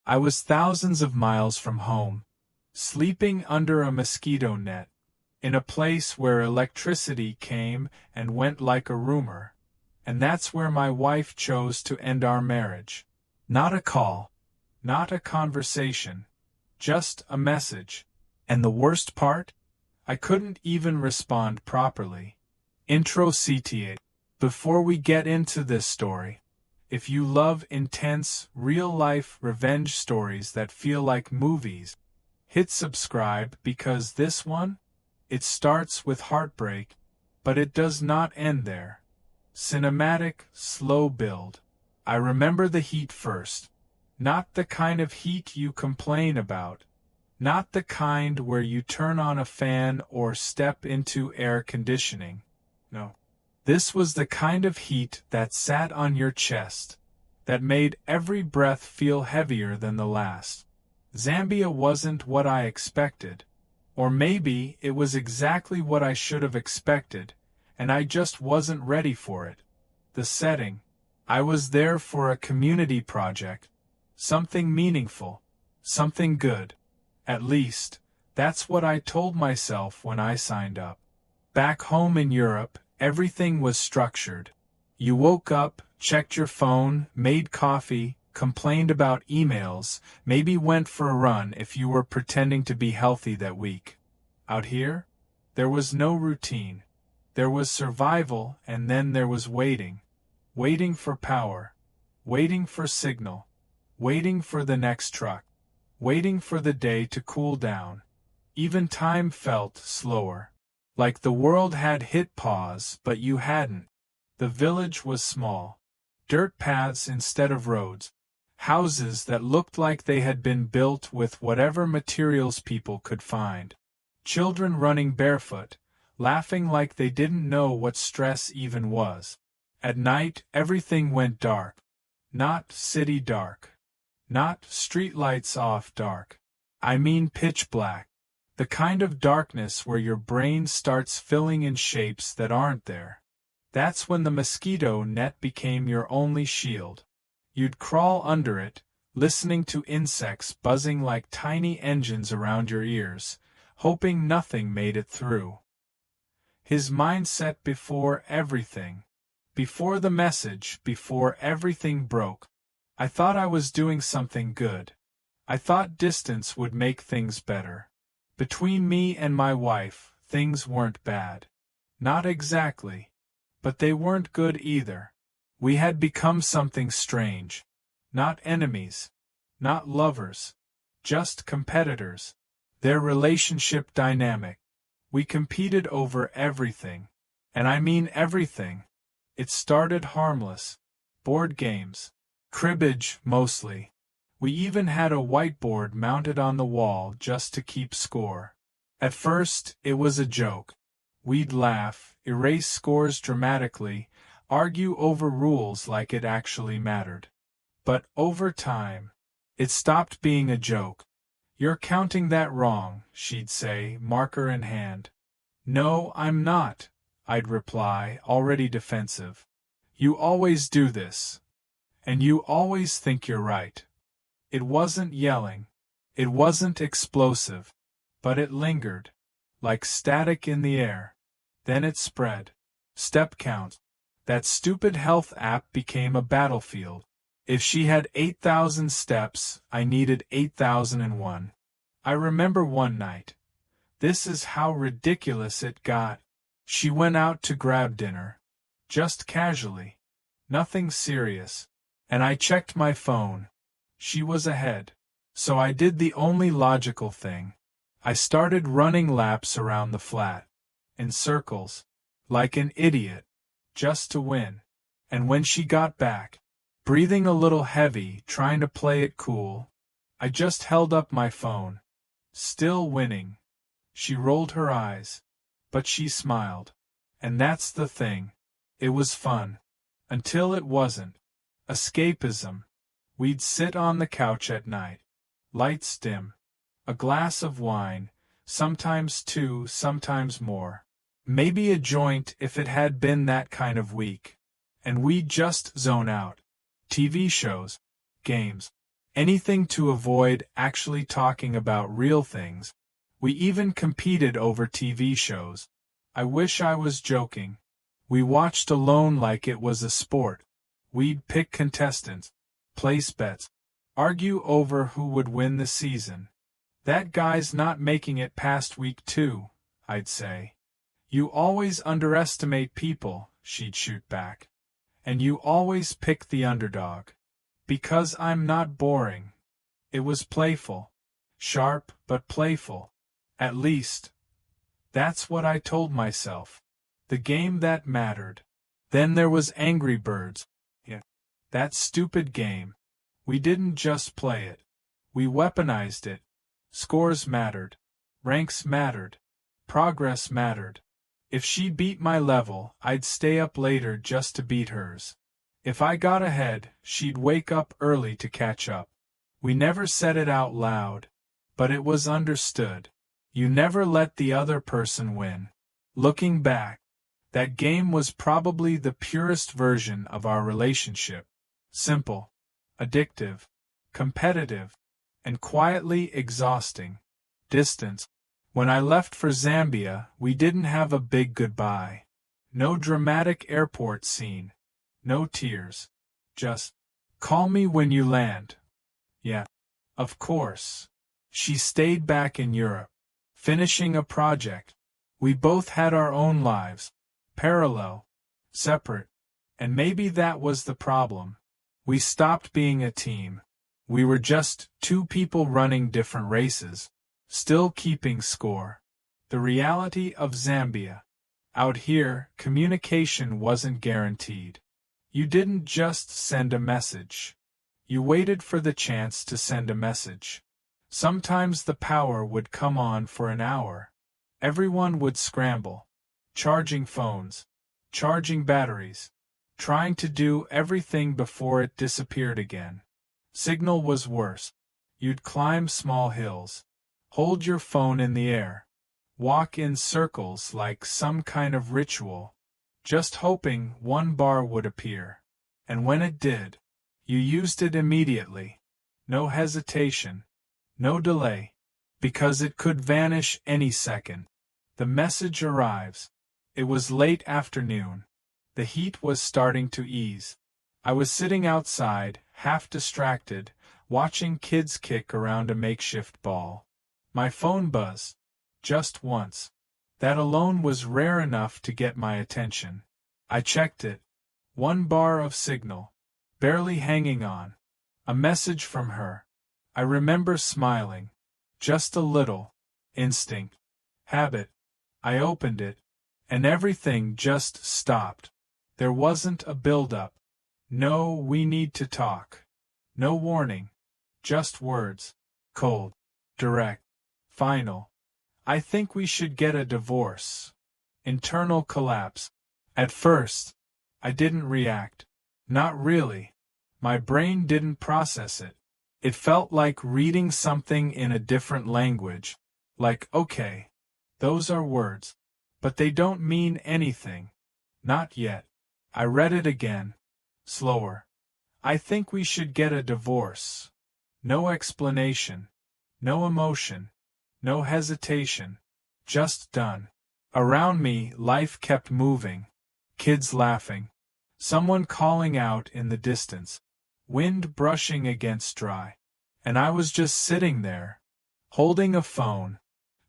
I was thousands of miles from home, sleeping under a mosquito net, in a place where electricity came and went like a rumor, and that's where my wife chose to end our marriage. Not a call, not a conversation, just a message. And the worst part? I couldn't even respond properly. Intro CTA. Before we get into this story, if you love intense, real-life revenge stories that feel like movies, hit subscribe because this one, it starts with heartbreak, but it does not end there. Cinematic, slow build. I remember the heat first. Not the kind of heat you complain about. Not the kind where you turn on a fan or step into air conditioning. No. This was the kind of heat that sat on your chest, that made every breath feel heavier than the last. Zambia wasn't what I expected. Or maybe it was exactly what I should have expected, and I just wasn't ready for it. The setting. I was there for a community project. Something meaningful. Something good. At least, that's what I told myself when I signed up. Back home in Europe, everything was structured. You woke up, checked your phone, made coffee, complained about emails, maybe went for a run if you were pretending to be healthy that week. Out here, there was no routine. There was survival, and then there was waiting. Waiting for power. Waiting for signal. Waiting for the next truck. Waiting for the day to cool down. Even time felt slower. Like the world had hit pause, but you hadn't. The village was small. Dirt paths instead of roads. Houses that looked like they had been built with whatever materials people could find. Children running barefoot, laughing like they didn't know what stress even was. At night, everything went dark. Not city dark. Not streetlights off dark. I mean pitch black. The kind of darkness where your brain starts filling in shapes that aren't there. That's when the mosquito net became your only shield. You'd crawl under it, listening to insects buzzing like tiny engines around your ears, hoping nothing made it through. His mindset before everything. Before the message, before everything broke. I thought I was doing something good. I thought distance would make things better. Between me and my wife, things weren't bad. Not exactly. But they weren't good either. We had become something strange. Not enemies. Not lovers. Just competitors. Their relationship dynamic. We competed over everything. And I mean everything. It started harmless. Board games. Cribbage, mostly. We even had a whiteboard mounted on the wall just to keep score. At first, it was a joke. We'd laugh, erase scores dramatically, argue over rules like it actually mattered. But over time, it stopped being a joke. "You're counting that wrong," she'd say, marker in hand. "No, I'm not," I'd reply, already defensive. "You always do this. And you always think you're right." It wasn't yelling. It wasn't explosive. But it lingered. Like static in the air. Then it spread. Step count. That stupid health app became a battlefield. If she had 8,000 steps, I needed 8,001. I remember one night. This is how ridiculous it got. She went out to grab dinner. Just casually. Nothing serious. And I checked my phone. She was ahead. So I did the only logical thing. I started running laps around the flat. In circles. Like an idiot. Just to win. And when she got back, breathing a little heavy, trying to play it cool, I just held up my phone. Still winning. She rolled her eyes. But she smiled. And that's the thing. It was fun. Until it wasn't. Escapism. We'd sit on the couch at night. Lights dim. A glass of wine, sometimes two, sometimes more. Maybe a joint if it had been that kind of week. And we'd just zone out. TV shows. Games. Anything to avoid actually talking about real things. We even competed over TV shows. I wish I was joking. We watched alone like it was a sport. We'd pick contestants, place bets, argue over who would win the season. That guy's not making it past week 2, I'd say. You always underestimate people, she'd shoot back. And you always pick the underdog. Because I'm not boring. It was playful. Sharp, but playful. At least. That's what I told myself. The game that mattered. Then there was Angry Birds. Yeah. That stupid game. We didn't just play it. We weaponized it. Scores mattered. Ranks mattered. Progress mattered. If she beat my level, I'd stay up later just to beat hers. If I got ahead, she'd wake up early to catch up. We never said it out loud, but it was understood. You never let the other person win. Looking back, that game was probably the purest version of our relationship. Simple, addictive, competitive, and quietly exhausting. Distance. When I left for Zambia, we didn't have a big goodbye. No dramatic airport scene. No tears. Just, call me when you land. Yeah. Of course. She stayed back in Europe, finishing a project. We both had our own lives. Parallel. Separate. And maybe that was the problem. We stopped being a team. We were just two people running different races. Still keeping score. The reality of Zambia. Out here, communication wasn't guaranteed. You didn't just send a message. You waited for the chance to send a message. Sometimes the power would come on for an hour. Everyone would scramble. Charging phones. Charging batteries. Trying to do everything before it disappeared again. Signal was worse. You'd climb small hills. Hold your phone in the air. Walk in circles like some kind of ritual. Just hoping one bar would appear. And when it did, you used it immediately. No hesitation. No delay. Because it could vanish any second. The message arrives. It was late afternoon. The heat was starting to ease. I was sitting outside, half distracted, watching kids kick around a makeshift ball. My phone buzzed. Just once. That alone was rare enough to get my attention. I checked it. One bar of signal. Barely hanging on. A message from her. I remember smiling. Just a little. Instinct. Habit. I opened it. And everything just stopped. There wasn't a build-up. No, we need to talk. No warning. Just words. Cold. Direct. Final. I think we should get a divorce. Internal collapse. At first, I didn't react. Not really. My brain didn't process it. It felt like reading something in a different language. Like, okay, those are words. But they don't mean anything. Not yet. I read it again. Slower. I think we should get a divorce. No explanation. No emotion. No hesitation. Just done. Around me, life kept moving. Kids laughing. Someone calling out in the distance. Wind brushing against dry. And I was just sitting there, holding a phone,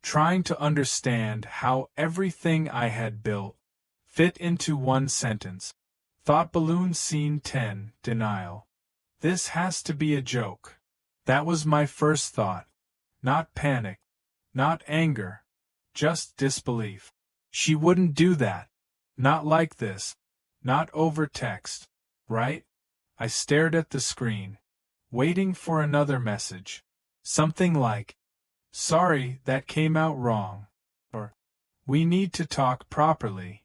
trying to understand how everything I had built fit into one sentence. Thought balloon scene 10, denial. This has to be a joke. That was my first thought. Not panic. Not anger. Just disbelief. She wouldn't do that. Not like this. Not over text. Right? I stared at the screen, waiting for another message. Something like, sorry, that came out wrong. Or, we need to talk properly.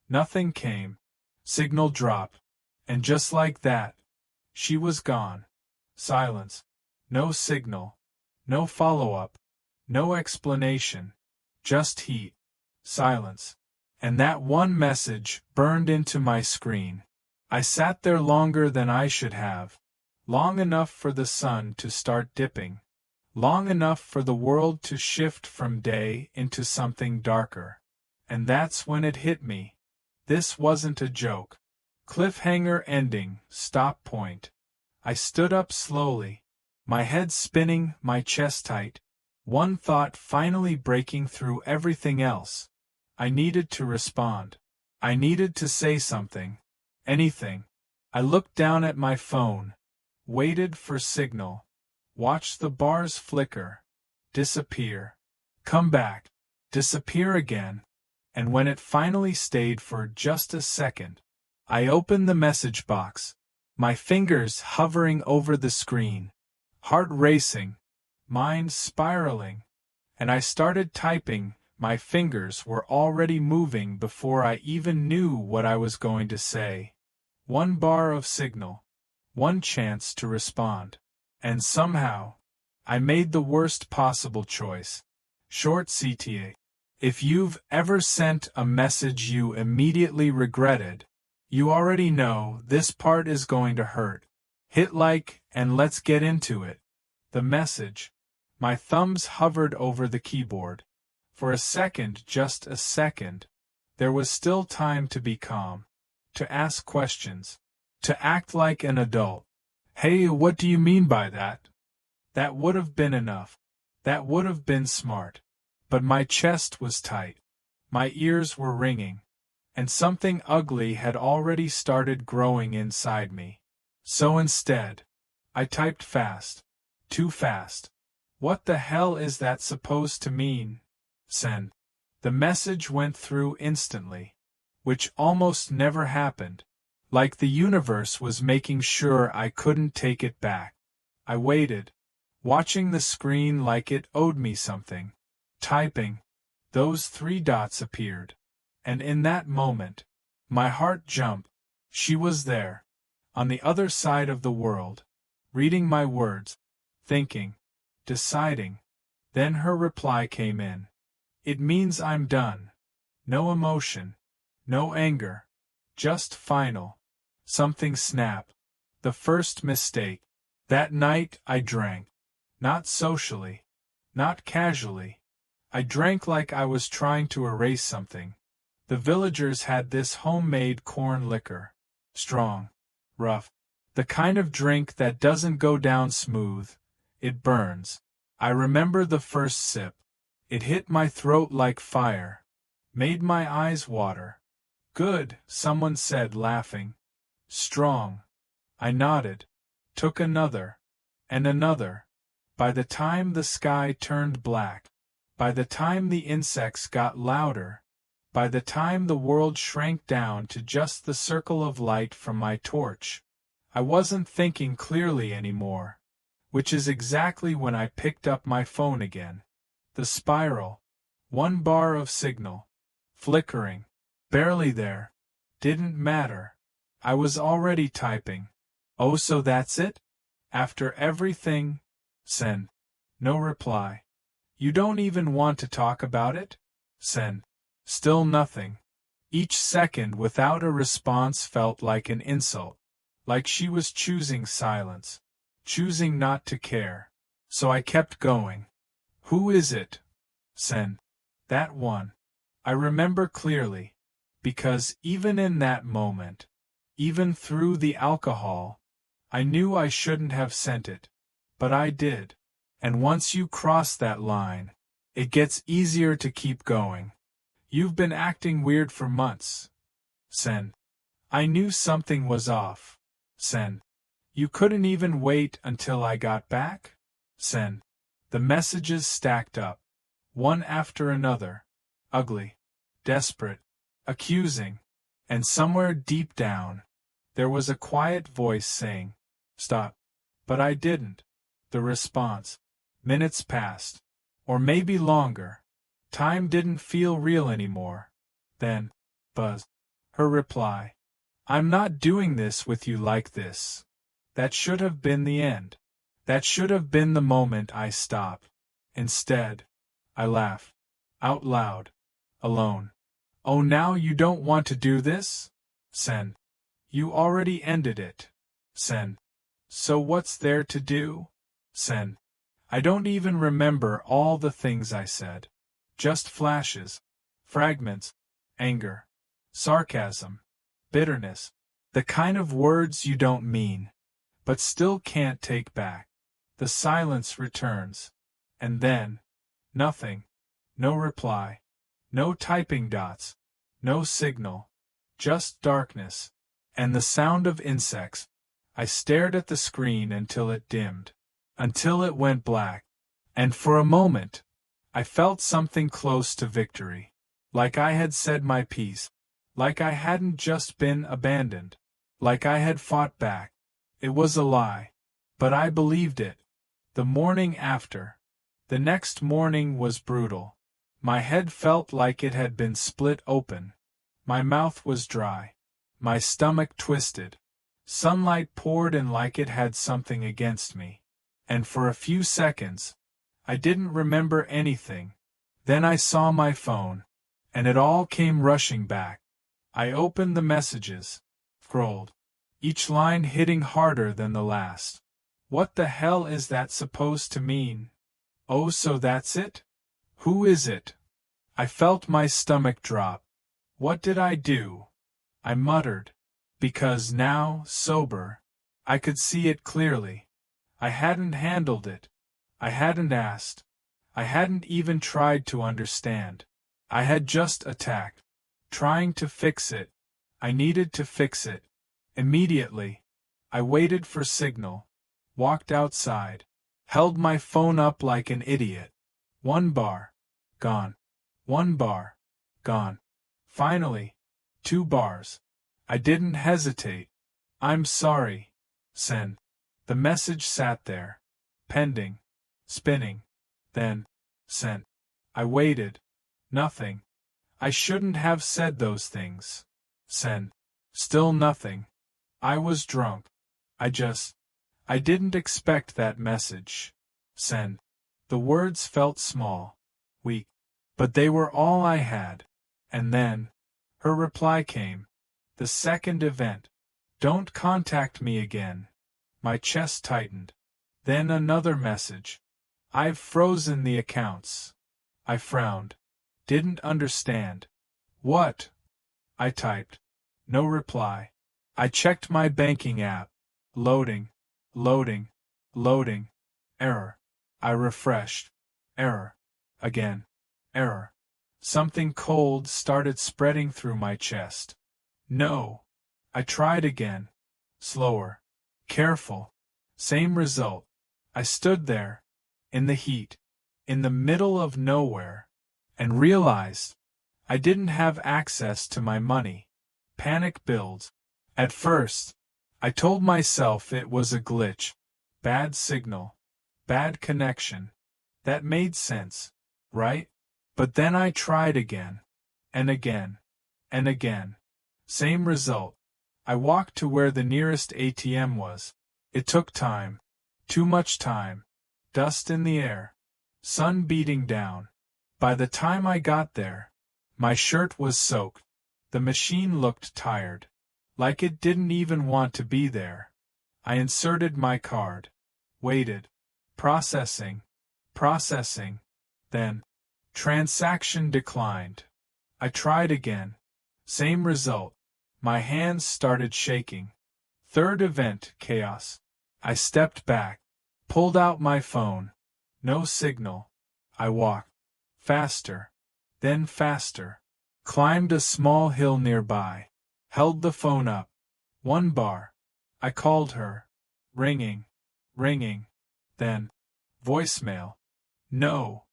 Nothing came. Signal dropped. And just like that, she was gone. Silence. No signal. No follow-up. No explanation. Just heat. Silence. And that one message burned into my screen. I sat there longer than I should have. long enough for the sun to start dipping, long enough for the world to shift from day into something darker. And that's when it hit me. This wasn't a joke. Cliffhanger ending, stop point. I stood up slowly, my head spinning, my chest tight, one thought finally breaking through everything else. I needed to respond. I needed to say something. Anything. I looked down at my phone, waited for signal, watched the bars flicker, disappear, come back, disappear again, and when it finally stayed for just a second, I opened the message box, my fingers hovering over the screen, heart racing, mind spiraling, and I started typing. My fingers were already moving before I even knew what I was going to say. One bar of signal, one chance to respond, and somehow, I made the worst possible choice. Short CTA. If you've ever sent a message you immediately regretted, you already know this part is going to hurt. Hit like and let's get into it. The message. My thumbs hovered over the keyboard. For a second, just a second, there was still time to be calm, to ask questions, to act like an adult. Hey, what do you mean by that? That would have been enough. That would have been smart. But my chest was tight. My ears were ringing. And something ugly had already started growing inside me. So instead, I typed fast. Too fast. What the hell is that supposed to mean? Send. The message went through instantly, which almost never happened, like the universe was making sure I couldn't take it back. I waited, watching the screen like it owed me something. Typing. Those 3 dots appeared, and in that moment, my heart jumped. She was there, on the other side of the world, reading my words, thinking, deciding. Then her reply came in. It means I'm done. No emotion. No anger. Just final. Something snap. The first mistake. That night I drank. Not socially. Not casually. I drank like I was trying to erase something. The villagers had this homemade corn liquor. Strong. Rough. The kind of drink that doesn't go down smooth. It burns. I remember the first sip. It hit my throat like fire. Made my eyes water. Good, someone said, laughing. Strong. I nodded. Took another. And another. By the time the sky turned black. By the time the insects got louder. By the time the world shrank down to just the circle of light from my torch. I wasn't thinking clearly anymore. Which is exactly when I picked up my phone again. The spiral. 1 bar of signal. Flickering. Barely there. Didn't matter. I was already typing. Oh, so that's it? After everything? Send. No reply. You don't even want to talk about it? Send. Still nothing. Each second without a response felt like an insult. Like she was choosing silence. Choosing not to care. So I kept going. Who is it? Send. That one. I remember clearly. Because even in that moment, even through the alcohol, I knew I shouldn't have sent it. But I did. And once you cross that line, it gets easier to keep going. You've been acting weird for months. Send. I knew something was off. Send. You couldn't even wait until I got back? Send. The messages stacked up, one after another, ugly, desperate, accusing, and somewhere deep down, there was a quiet voice saying, stop. But I didn't. The response. Minutes passed. Or maybe longer. Time didn't feel real anymore. Then, buzz. Her reply. I'm not doing this with you like this. That should have been the end. That should have been the moment I stop. Instead, I laugh. Out loud. Alone. Oh, now you don't want to do this? Send. You already ended it. Send. So what's there to do? Send. I don't even remember all the things I said. Just flashes, fragments, anger, sarcasm, bitterness, the kind of words you don't mean, but still can't take back. The silence returns. And then, nothing. No reply. No typing dots. No signal. Just darkness. And the sound of insects. I stared at the screen until it dimmed. Until it went black. And for a moment, I felt something close to victory. Like I had said my piece. Like I hadn't just been abandoned. Like I had fought back. It was a lie. But I believed it. The morning after. The next morning was brutal. My head felt like it had been split open. My mouth was dry. My stomach twisted. Sunlight poured in like it had something against me. And for a few seconds, I didn't remember anything. Then I saw my phone, and it all came rushing back. I opened the messages, scrolled, each line hitting harder than the last. What the hell is that supposed to mean? Oh, so that's it? Who is it? I felt my stomach drop. What did I do? I muttered. Because now, sober, I could see it clearly. I hadn't handled it. I hadn't asked. I hadn't even tried to understand. I had just attacked. Trying to fix it. I needed to fix it. Immediately. I waited for signal. Walked outside. Held my phone up like an idiot. 1 bar. Gone. 1 bar. Gone. Finally. 2 bars. I didn't hesitate. I'm sorry. Send. The message sat there. Pending. Spinning. Then. Sent. I waited. Nothing. I shouldn't have said those things. Send. Still nothing. I was drunk. I didn't expect that message. Send. The words felt small. Weak. But they were all I had. And then, her reply came. The second event. Don't contact me again. My chest tightened. Then another message. I've frozen the accounts. I frowned. Didn't understand. What? I typed. No reply. I checked my banking app. Loading. Loading. Loading. Error. I refreshed. Error. Again. Error. Something cold started spreading through my chest. No. I tried again. Slower. Careful. Same result. I stood there. In the heat. In the middle of nowhere. And realized. I didn't have access to my money. Panic builds. At first, I told myself it was a glitch. Bad signal. Bad connection. That made sense, right? But then I tried again. And again. And again. Same result. I walked to where the nearest ATM was. It took time. Too much time. Dust in the air. Sun beating down. By the time I got there, my shirt was soaked. The machine looked tired. Like it didn't even want to be there. I inserted my card. Waited. Processing. Processing. Then. Transaction declined. I tried again. Same result. My hands started shaking. Third event, chaos. I stepped back. Pulled out my phone. No signal. I walked. Faster. Then faster. Climbed a small hill nearby. Held the phone up. 1 bar. I called her. Ringing. Ringing. Then. Voicemail. No.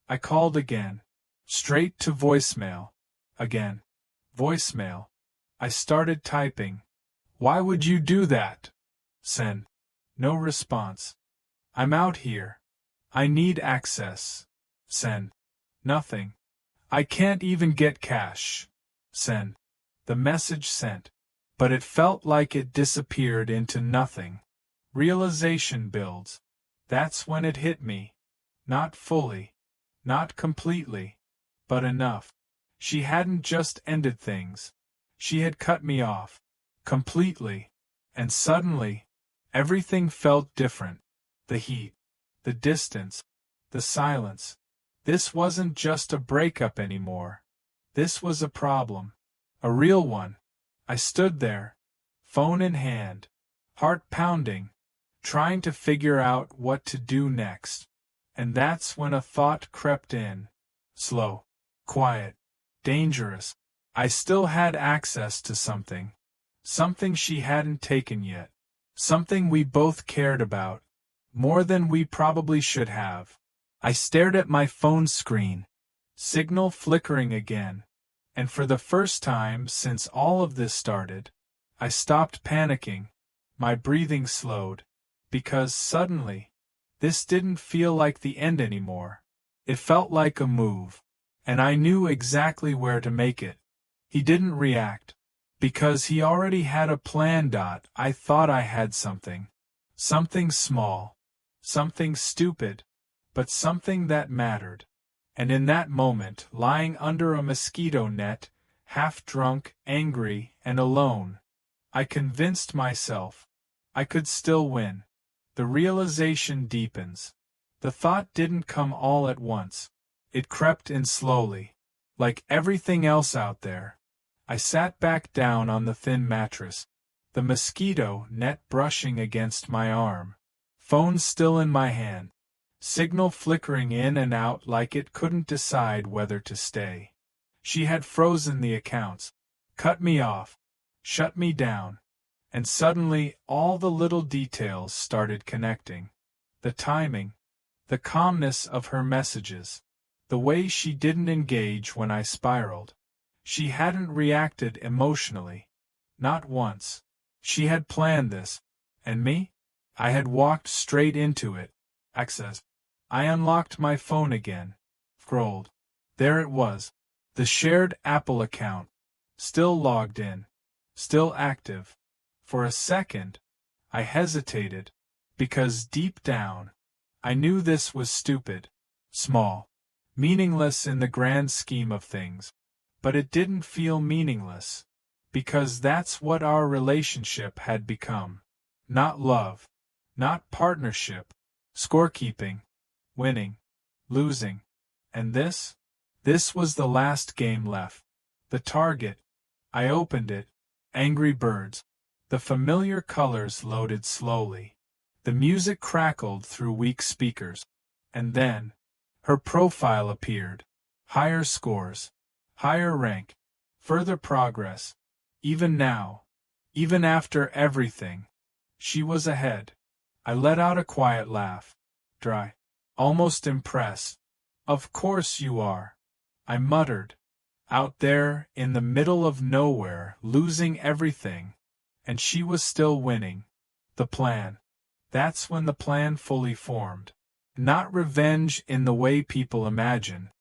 I called again. Straight to voicemail. Again. Voicemail. I started typing. Why would you do that? Send. No response. I'm out here. I need access. Send. Nothing. I can't even get cash. Send. The message sent. But it felt like it disappeared into nothing. Realization builds. That's when it hit me. Not fully. Not completely. But enough. She hadn't just ended things. She had cut me off. Completely. And suddenly, Everything felt different. The heat, the distance, the silence. This wasn't just a breakup anymore. This was a problem. A real one. I stood there, phone in hand, heart pounding, trying to figure out what to do next. And that's when a thought crept in. Slow, quiet, dangerous. I still had access to something. Something she hadn't taken yet. Something we both cared about. More than we probably should have. I stared at my phone screen. Signal flickering again. And for the first time since all of this started, I stopped panicking. My breathing slowed. Because suddenly, this didn't feel like the end anymore. It felt like a move. And I knew exactly where to make it. He didn't react. Because he already had a plan. I thought I had something. Something small. Something stupid. But something that mattered. And in that moment, lying under a mosquito net, half-drunk, angry, and alone, I convinced myself I could still win. The realization deepens. The thought didn't come all at once. It crept in slowly. Like everything else out there. I sat back down on the thin mattress, the mosquito net brushing against my arm, phone still in my hand. Signal flickering in and out like it couldn't decide whether to stay. She had frozen the accounts, cut me off, shut me down, and suddenly all the little details started connecting. The timing, the calmness of her messages, the way she didn't engage when I spiraled. She hadn't reacted emotionally. Not once. She had planned this. And me? I had walked straight into it. Access. I unlocked my phone again. Scrolled. There it was. The shared Apple account. Still logged in. Still active. For a second, I hesitated. Because deep down, I knew this was stupid. Small. Meaningless in the grand scheme of things. But it didn't feel meaningless. Because that's what our relationship had become. Not love. Not partnership. Scorekeeping. Winning. Losing. And this? This was the last game left. The target. I opened it. Angry birds. The familiar colors loaded slowly. The music crackled through weak speakers. And then, her profile appeared. Higher scores. Higher rank. Further progress. Even now. Even after everything. She was ahead. I let out a quiet laugh. Dry. Almost impressed. Of course you are. I muttered. Out there, in the middle of nowhere, losing everything. And she was still winning. The plan. That's when the plan fully formed. Not revenge in the way people imagine.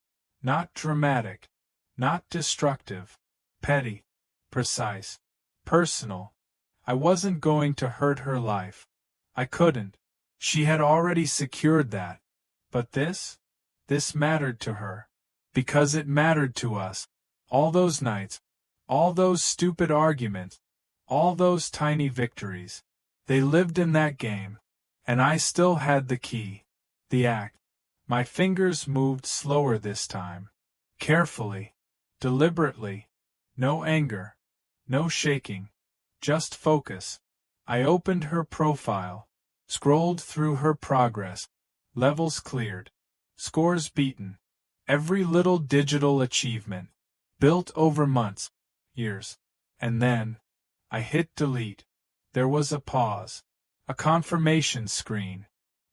Not dramatic. Not destructive. Petty. Precise. Personal. I wasn't going to hurt her life. I couldn't. She had already secured that. But this? This mattered to her. Because it mattered to us. All those nights. All those stupid arguments. All those tiny victories. They lived in that game. And I still had the key. The act. My fingers moved slower this time. Carefully. Deliberately. No anger. No shaking. Just focus. I opened her profile. Scrolled through her progress. Levels cleared. Scores beaten. Every little digital achievement. Built over months. Years. And then, I hit delete. There was a pause. A confirmation screen.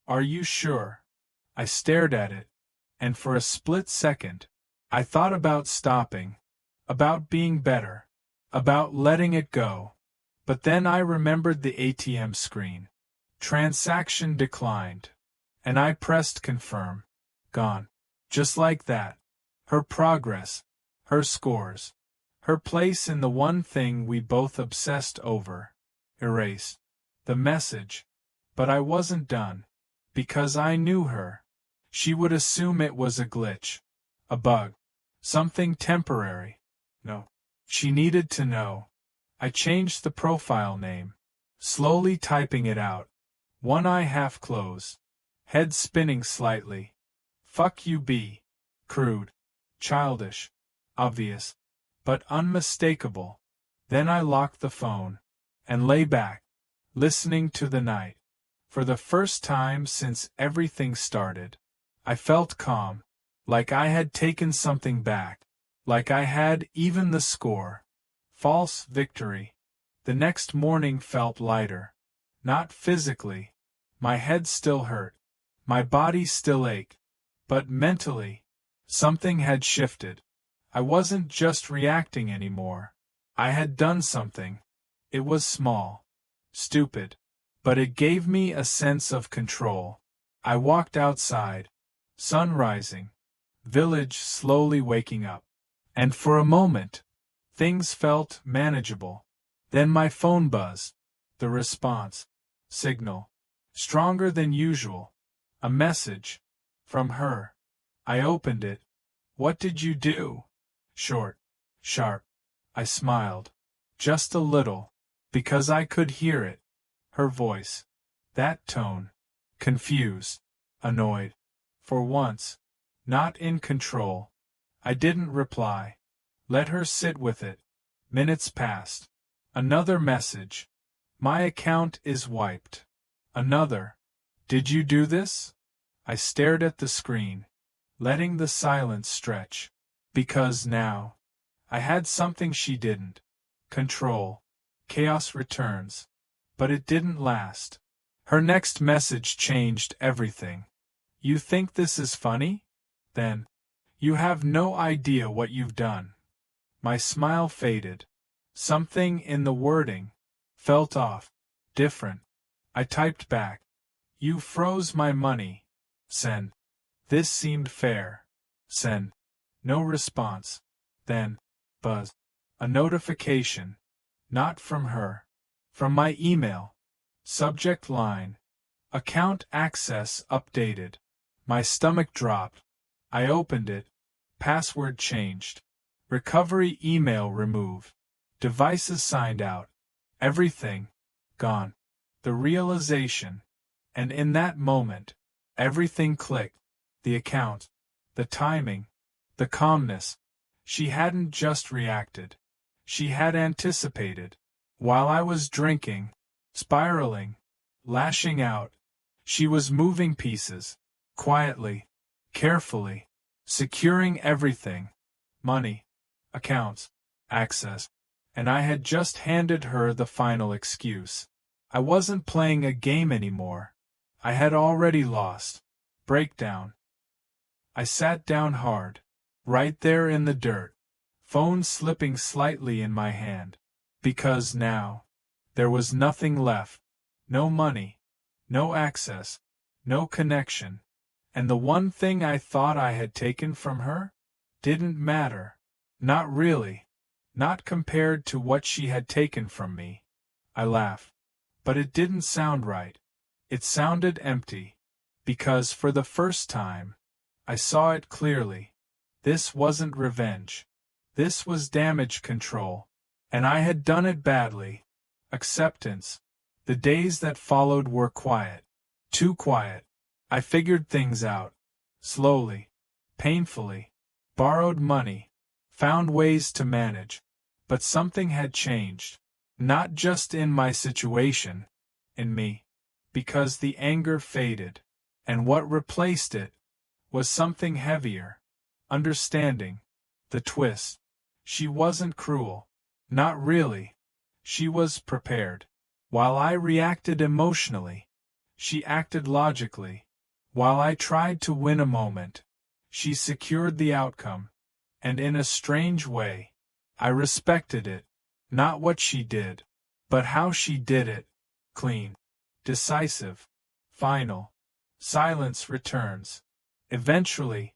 Are you sure? I stared at it. And for a split second, I thought about stopping. About being better. About letting it go. But then I remembered the ATM screen. Transaction declined. And I pressed confirm. Gone. Just like that. Her progress. Her scores. Her place in the one thing we both obsessed over. Erased. The message. But I wasn't done. Because I knew her. She would assume it was a glitch. A bug. Something temporary. No. She needed to know. I changed the profile name. Slowly typing it out. one eye half closed, head spinning slightly. Fuck you be. Crude, childish, obvious, but unmistakable. Then I locked the phone and lay back, listening to the night. For the first time since everything started, I felt calm, like I had taken something back, like I had even the score. False victory. The next morning felt lighter. Not physically. My head still hurt. My body still ached. But mentally, something had shifted. I wasn't just reacting anymore. I had done something. It was small. Stupid. But it gave me a sense of control. I walked outside. Sun rising. Village slowly waking up. And for a moment, things felt manageable. Then my phone buzzed. The response. Signal. Stronger than usual. A message. From her. I opened it. What did you do? Short. Sharp. I smiled. Just a little. Because I could hear it. Her voice. That tone. Confused. Annoyed. For once. Not in control. I didn't reply. Let her sit with it. Minutes passed. Another message. My account is wiped. Another. Did you do this? I stared at the screen, letting the silence stretch. Because now, I had something she didn't. Control. Chaos returns. But it didn't last. Her next message changed everything. You think this is funny? Then, you have no idea what you've done. My smile faded. Something in the wording felt off, different. I typed back. You froze my money. Send. This seemed fair. Send. No response. Then, buzz. A notification. Not from her. From my email. Subject line. Account access updated. My stomach dropped. I opened it. Password changed. Recovery email removed. Devices signed out. Everything. Gone. The realization. And in that moment, everything clicked. The account. The timing. The calmness. She hadn't just reacted. She had anticipated. While I was drinking, spiraling, lashing out, she was moving pieces. Quietly. Carefully. Securing everything. Money. Accounts. Access. And I had just handed her the final excuse. I wasn't playing a game anymore. I had already lost. Breakdown. I sat down hard. Right there in the dirt. Phone slipping slightly in my hand. Because now, there was nothing left. No money. No access. No connection. And the one thing I thought I had taken from her? Didn't matter. Not really. Not compared to what she had taken from me. I laughed. But it didn't sound right. It sounded empty. Because for the first time, I saw it clearly. This wasn't revenge. This was damage control. And I had done it badly. Acceptance. The days that followed were quiet. Too quiet. I figured things out. Slowly. Painfully. Borrowed money. Found ways to manage. But something had changed. Not just in my situation. In me. Because the anger faded. And what replaced it was something heavier. Understanding. The twist. She wasn't cruel. Not really. She was prepared. While I reacted emotionally, she acted logically. While I tried to win a moment, she secured the outcome. And in a strange way, I respected it. Not what she did, but how she did it. Clean. Decisive. Final. Silence returns. Eventually,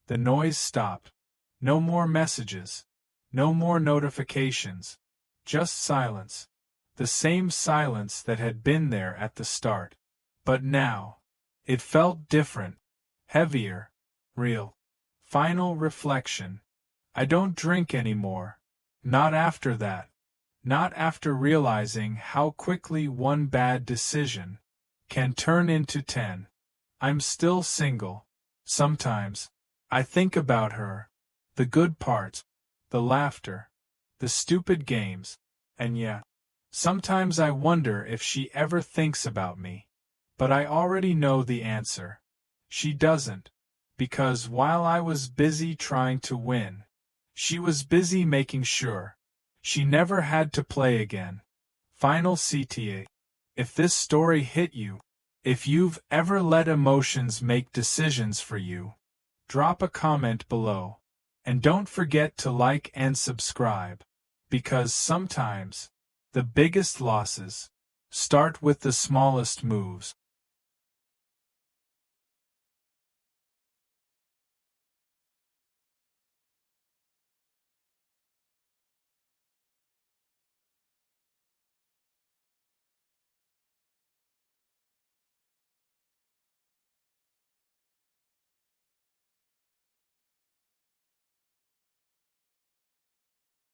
the noise stopped. No more messages. No more notifications. Just silence. The same silence that had been there at the start. But now, it felt different. Heavier. Real. Final reflection. I don't drink anymore. Not after that. Not after realizing how quickly one bad decision can turn into 10. I'm still single. Sometimes, I think about her. The good parts, the laughter, the stupid games, and yeah, sometimes I wonder if she ever thinks about me. But I already know the answer. She doesn't. Because while I was busy trying to win, she was busy making sure she never had to play again. Final CTA. If this story hit you, if you've ever let emotions make decisions for you, drop a comment below. And don't forget to like and subscribe. Because sometimes, the biggest losses start with the smallest moves.